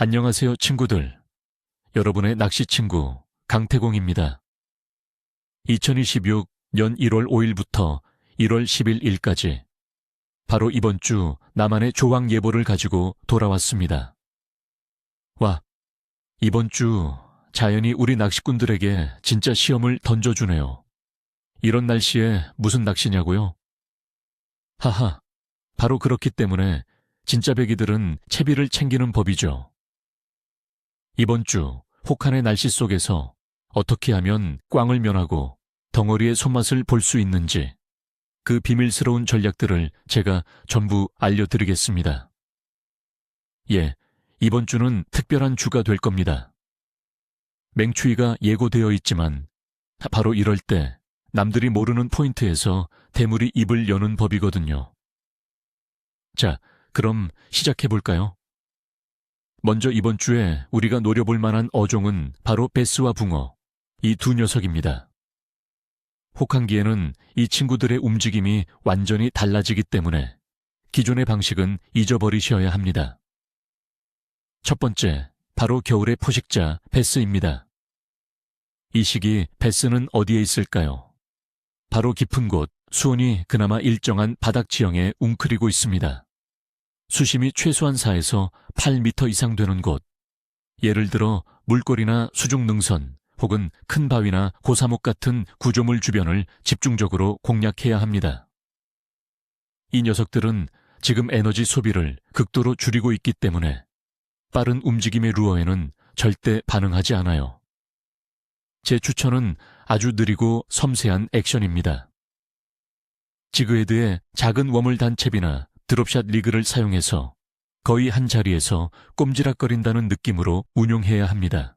안녕하세요, 친구들. 여러분의 낚시 친구 강태공입니다. 2026년 1월 5일부터 1월 11일까지 바로 이번 주 나만의 조항 예보를 가지고 돌아왔습니다. 와, 이번 주 자연이 우리 낚시꾼들에게 진짜 시험을 던져주네요. 이런 날씨에 무슨 낚시냐고요? 하하, 바로 그렇기 때문에 진짜 배기들은 채비를 챙기는 법이죠. 이번 주 혹한의 날씨 속에서 어떻게 하면 꽝을 면하고 덩어리의 손맛을 볼 수 있는지 그 비밀스러운 전략들을 제가 전부 알려드리겠습니다. 예, 이번 주는 특별한 주가 될 겁니다. 맹추위가 예고되어 있지만 바로 이럴 때 남들이 모르는 포인트에서 대물이 입을 여는 법이거든요. 자, 그럼 시작해볼까요? 먼저 이번 주에 우리가 노려볼 만한 어종은 바로 베스와 붕어, 이 두 녀석입니다. 혹한기에는 이 친구들의 움직임이 완전히 달라지기 때문에 기존의 방식은 잊어버리셔야 합니다. 첫 번째, 바로 겨울의 포식자 베스입니다. 이 시기 베스는 어디에 있을까요? 바로 깊은 곳, 수온이 그나마 일정한 바닥 지형에 웅크리고 있습니다. 수심이 최소한 4에서 8m 이상 되는 곳, 예를 들어 물골이나 수중 능선 혹은 큰 바위나 고사목 같은 구조물 주변을 집중적으로 공략해야 합니다. 이 녀석들은 지금 에너지 소비를 극도로 줄이고 있기 때문에 빠른 움직임의 루어에는 절대 반응하지 않아요. 제 추천은 아주 느리고 섬세한 액션입니다. 지그헤드의 작은 워물 단채비나 드롭샷 리그를 사용해서 거의 한 자리에서 꼼지락거린다는 느낌으로 운용해야 합니다.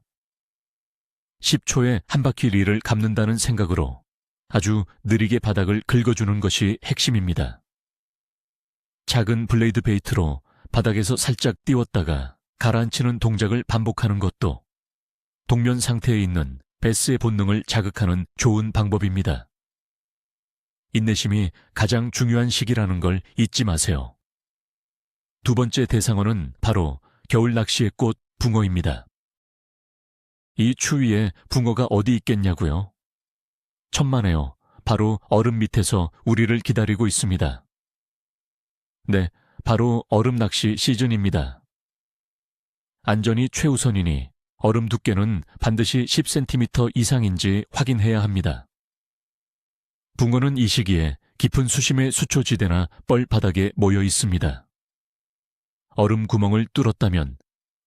10초에 한 바퀴 릴을 감는다는 생각으로 아주 느리게 바닥을 긁어주는 것이 핵심입니다. 작은 블레이드 베이트로 바닥에서 살짝 띄웠다가 가라앉히는 동작을 반복하는 것도 동면 상태에 있는 베스의 본능을 자극하는 좋은 방법입니다. 인내심이 가장 중요한 시기라는 걸 잊지 마세요. 두 번째 대상어는 바로 겨울 낚시의 꽃 붕어입니다. 이 추위에 붕어가 어디 있겠냐고요? 천만에요. 바로 얼음 밑에서 우리를 기다리고 있습니다. 네, 바로 얼음 낚시 시즌입니다. 안전이 최우선이니 얼음 두께는 반드시 10cm 이상인지 확인해야 합니다. 붕어는 이 시기에 깊은 수심의 수초지대나 뻘 바닥에 모여 있습니다. 얼음 구멍을 뚫었다면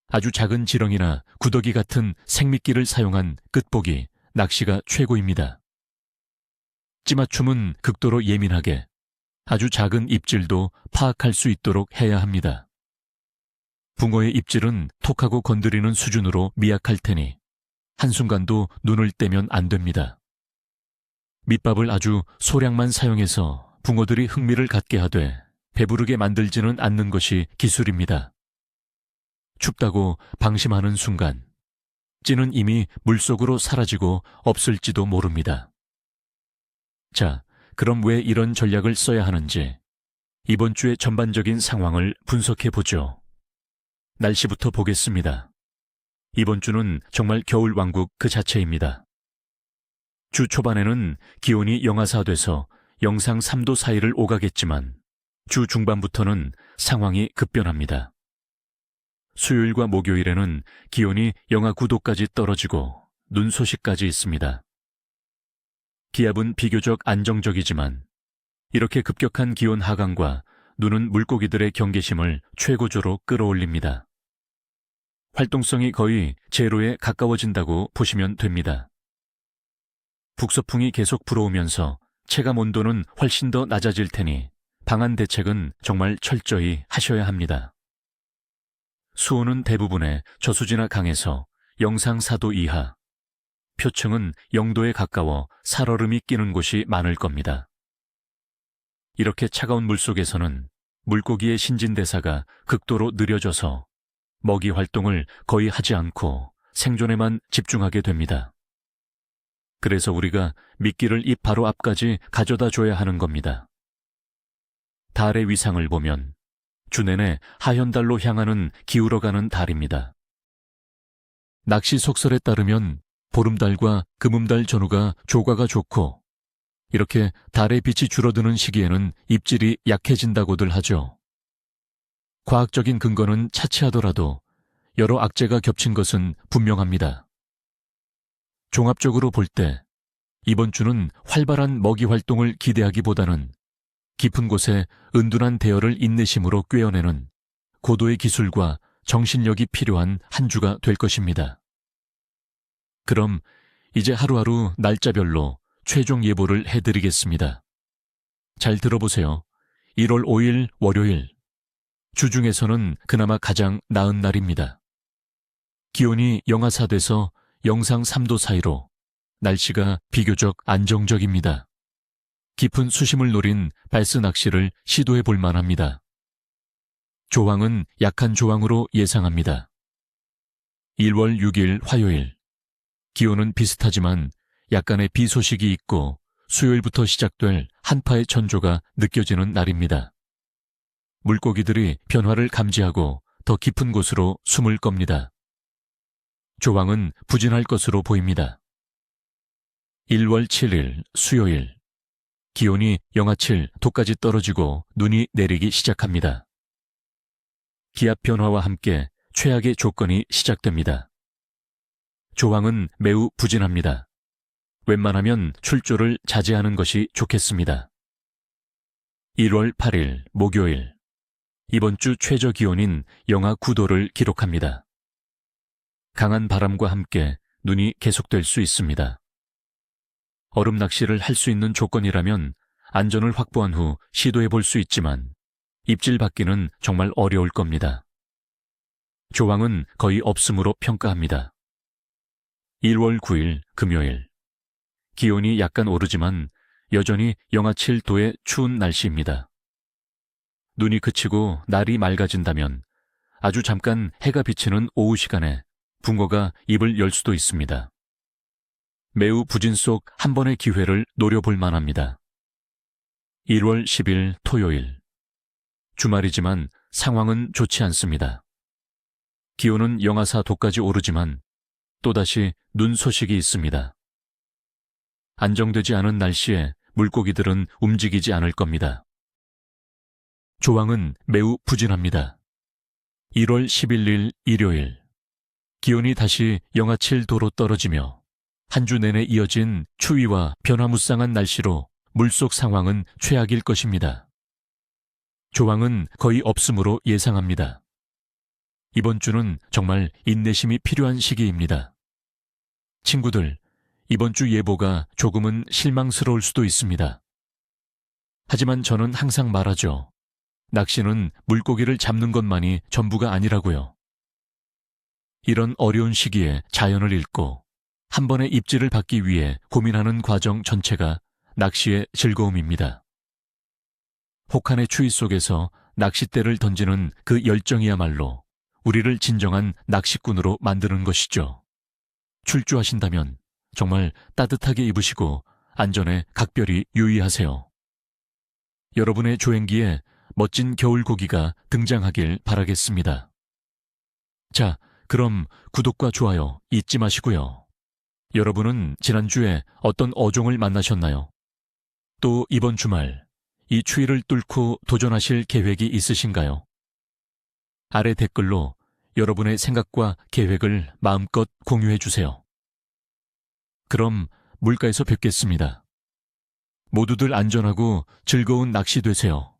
아주 작은 지렁이나 구더기 같은 생미끼를 사용한 끝보기, 낚시가 최고입니다. 찌맞춤은 극도로 예민하게 아주 작은 입질도 파악할 수 있도록 해야 합니다. 붕어의 입질은 톡하고 건드리는 수준으로 미약할 테니 한순간도 눈을 떼면 안 됩니다. 밑밥을 아주 소량만 사용해서 붕어들이 흥미를 갖게 하되 배부르게 만들지는 않는 것이 기술입니다. 춥다고 방심하는 순간 찌는 이미 물속으로 사라지고 없을지도 모릅니다. 자, 그럼 왜 이런 전략을 써야 하는지 이번 주의 전반적인 상황을 분석해보죠. 날씨부터 보겠습니다. 이번 주는 정말 겨울 왕국 그 자체입니다. 주 초반에는 기온이 영하 4도에서 영상 3도 사이를 오가겠지만 주 중반부터는 상황이 급변합니다. 수요일과 목요일에는 기온이 영하 9도까지 떨어지고 눈 소식까지 있습니다. 기압은 비교적 안정적이지만 이렇게 급격한 기온 하강과 눈은 물고기들의 경계심을 최고조로 끌어올립니다. 활동성이 거의 제로에 가까워진다고 보시면 됩니다. 북서풍이 계속 불어오면서 체감 온도는 훨씬 더 낮아질 테니 방한 대책은 정말 철저히 하셔야 합니다. 수온은 대부분의 저수지나 강에서 영상 4도 이하, 표층은 0도에 가까워 살얼음이 끼는 곳이 많을 겁니다. 이렇게 차가운 물속에서는 물고기의 신진대사가 극도로 느려져서 먹이 활동을 거의 하지 않고 생존에만 집중하게 됩니다. 그래서 우리가 미끼를 입 바로 앞까지 가져다 줘야 하는 겁니다. 달의 위상을 보면 주내내 하현달로 향하는 기울어가는 달입니다. 낚시 속설에 따르면 보름달과 금음달 전후가 조과가 좋고 이렇게 달의 빛이 줄어드는 시기에는 입질이 약해진다고들 하죠. 과학적인 근거는 차치하더라도 여러 악재가 겹친 것은 분명합니다. 종합적으로 볼 때 이번 주는 활발한 먹이 활동을 기대하기보다는 깊은 곳에 은둔한 대어를 인내심으로 꿰어내는 고도의 기술과 정신력이 필요한 한 주가 될 것입니다. 그럼 이제 하루하루 날짜별로 최종 예보를 해드리겠습니다. 잘 들어보세요. 1월 5일 월요일. 주중에서는 그나마 가장 나은 날입니다. 기온이 영하 4도에서 영상 3도 사이로 날씨가 비교적 안정적입니다. 깊은 수심을 노린 발스 낚시를 시도해 볼 만합니다. 조항은 약한 조항으로 예상합니다. 1월 6일 화요일. 기온은 비슷하지만 약간의 비 소식이 있고 수요일부터 시작될 한파의 천조가 느껴지는 날입니다. 물고기들이 변화를 감지하고 더 깊은 곳으로 숨을 겁니다. 조항은 부진할 것으로 보입니다. 1월 7일 수요일. 기온이 영하 7도까지 떨어지고 눈이 내리기 시작합니다. 기압 변화와 함께 최악의 조건이 시작됩니다. 조항은 매우 부진합니다. 웬만하면 출조를 자제하는 것이 좋겠습니다. 1월 8일 목요일. 이번 주 최저 기온인 영하 9도를 기록합니다. 강한 바람과 함께 눈이 계속될 수 있습니다. 얼음 낚시를 할 수 있는 조건이라면 안전을 확보한 후 시도해 볼 수 있지만 입질 받기는 정말 어려울 겁니다. 조항은 거의 없음으로 평가합니다. 1월 9일 금요일. 기온이 약간 오르지만 여전히 영하 7도의 추운 날씨입니다. 눈이 그치고 날이 맑아진다면 아주 잠깐 해가 비치는 오후 시간에 붕어가 입을 열 수도 있습니다. 매우 부진 속 한 번의 기회를 노려볼 만합니다. 1월 10일 토요일. 주말이지만 상황은 좋지 않습니다. 기온은 영하 4도까지 오르지만 또다시 눈 소식이 있습니다. 안정되지 않은 날씨에 물고기들은 움직이지 않을 겁니다. 조항은 매우 부진합니다. 1월 11일 일요일. 기온이 다시 영하 7도로 떨어지며 한 주 내내 이어진 추위와 변화무쌍한 날씨로 물속 상황은 최악일 것입니다. 조항은 거의 없음으로 예상합니다. 이번 주는 정말 인내심이 필요한 시기입니다. 친구들, 이번 주 예보가 조금은 실망스러울 수도 있습니다. 하지만 저는 항상 말하죠. 낚시는 물고기를 잡는 것만이 전부가 아니라고요. 이런 어려운 시기에 자연을 읽고 한 번의 입질을 받기 위해 고민하는 과정 전체가 낚시의 즐거움입니다. 혹한의 추위 속에서 낚싯대를 던지는 그 열정이야말로 우리를 진정한 낚시꾼으로 만드는 것이죠. 출조하신다면 정말 따뜻하게 입으시고 안전에 각별히 유의하세요. 여러분의 조행기에 멋진 겨울 고기가 등장하길 바라겠습니다. 자, 그럼 구독과 좋아요 잊지 마시고요. 여러분은 지난주에 어떤 어종을 만나셨나요? 또 이번 주말 이 추위를 뚫고 도전하실 계획이 있으신가요? 아래 댓글로 여러분의 생각과 계획을 마음껏 공유해 주세요. 그럼 물가에서 뵙겠습니다. 모두들 안전하고 즐거운 낚시 되세요.